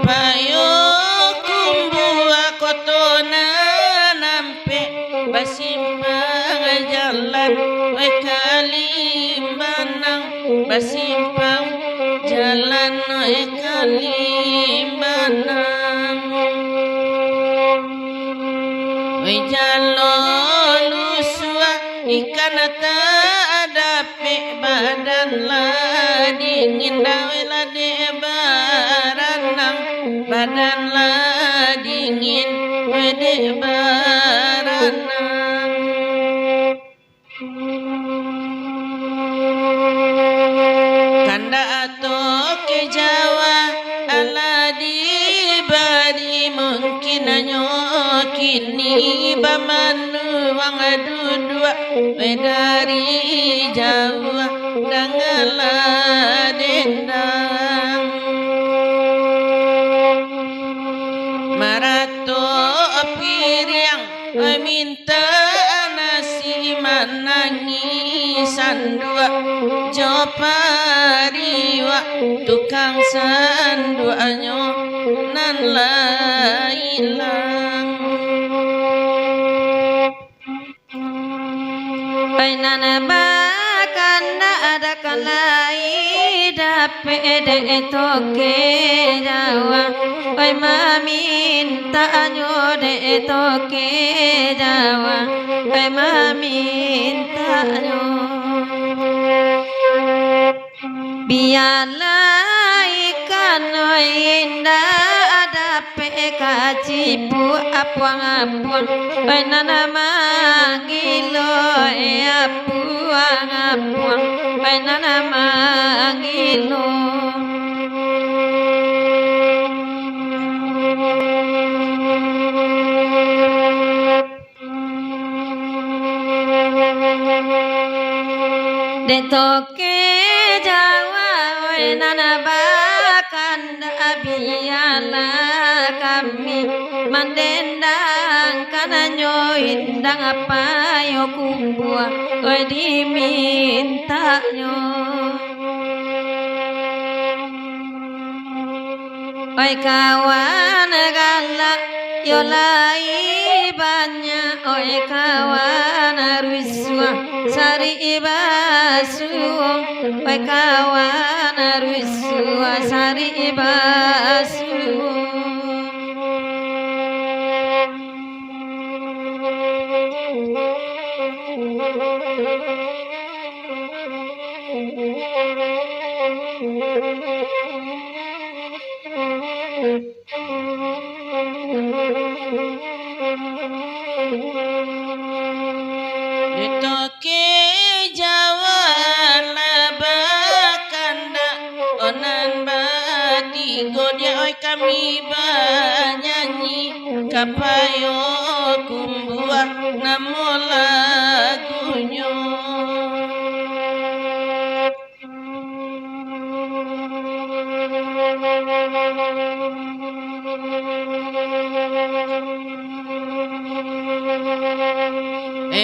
payo kumbua kotona nampe basimpang jalan Kalimanang basimpang jalan Kalimanang jalo lusua ikan tak dape badan lah dingin dawela de baranang badan lah dingin de baranang kanda atau ke Jawa ala dibari mungkin kini bamanu wang dudua dari Jawa dangala dendang marato piriang minta nasi manangi sandua jopariwa tukang sanduanyo nan lailang nana bakan ada kalai dape de toke Jawa oi maminta anyo de toke Jawa oi maminta anyo biarlah ikan indah dape kacipu apuang-apuang oi nana mangilo apuang-apuang oi nana mangilo de toke Jawa oi nana bakanda biala kami mandendang kananyo indang apa yo kumbua oi diminta nyo oi kawan galak yo lai banyak oi kawan rusua sari ibasu oi kawan rusua sari ibasu Ditoke Jawa labakanda onan badi godia oi kami banyanyi kapayo kumbua namo lagunyo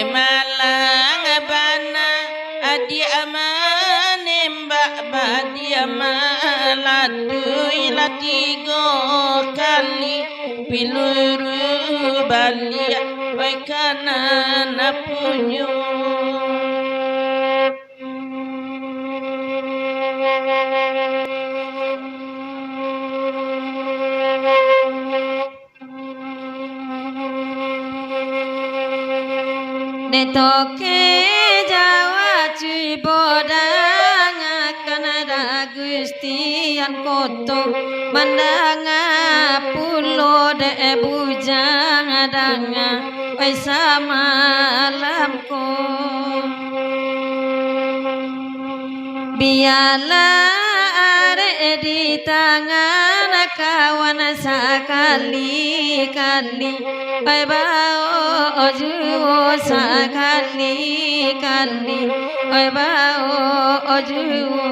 Malang bana adi amane mbak badi amalatu ilatigo kali piluru balia oi kanan punyo de toke Jawa cibodang akan ada Gustian koto mandanga pulo de bujang adanga oi samalamko biarlah are di tangan kawan sekali-kali oi bao ojuo sekali-kali oi bao ojuo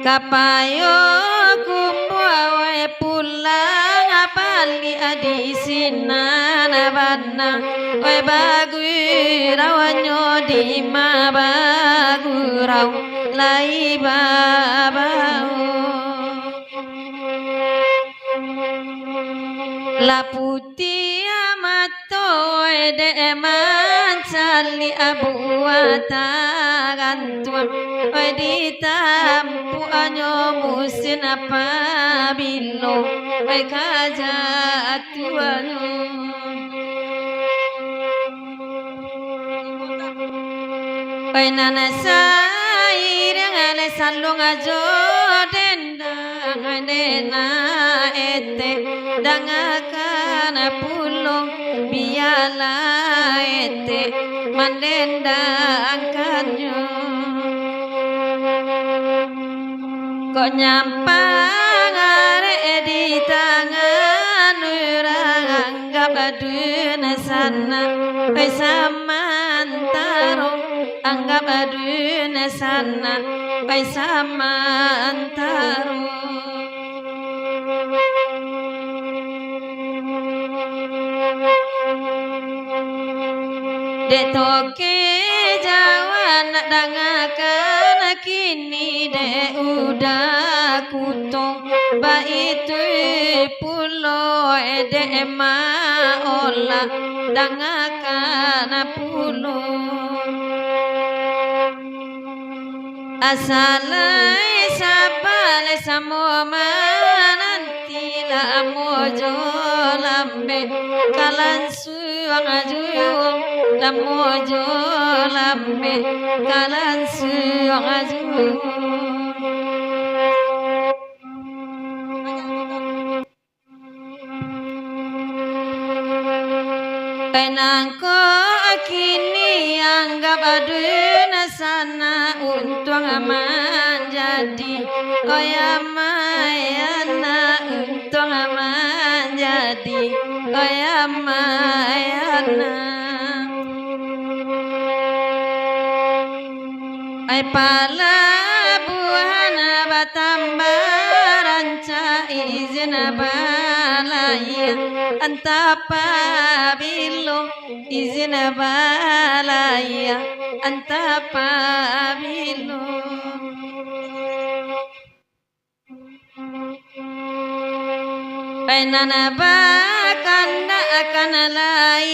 kapayo kumbuawe pulang apali adi sinan abana oi bagurau nyodi ma bagurau lai babao la putih amato de mancali abu atagantuan oi ditampu anyo musin apa bilo oi kajatuan oi nana sairang ale salung ajo dendang dena ete dangakan pulung biala ete mandendang kanyo kok nyampang are di tangan orang anggap aduna sana oi samantaro anggap aduna sana oi samantaro de toke jawan dangakan kini de udah kutong baitu pulo de ma ola dangakan pulo asalai sabale samoma nanti la mojo lambe kalan suang ajuyung la mojo lambe kalan suang ajuyung penangko kini anggap aduna sana untung aman jadi oyamayana untung aman jadi oyamayana ai pala buana batambaran ca izin balaya antapa bilo izin balaya antapa bilo penana bakanda akan lai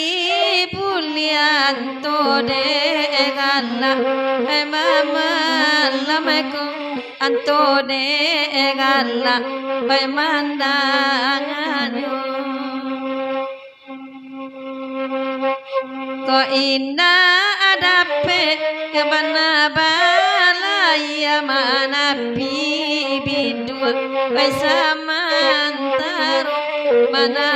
pulian to de gala mama lameko anto de gala pemandanganyo ko indah adape kebana balaya mana bibidua samantaro mana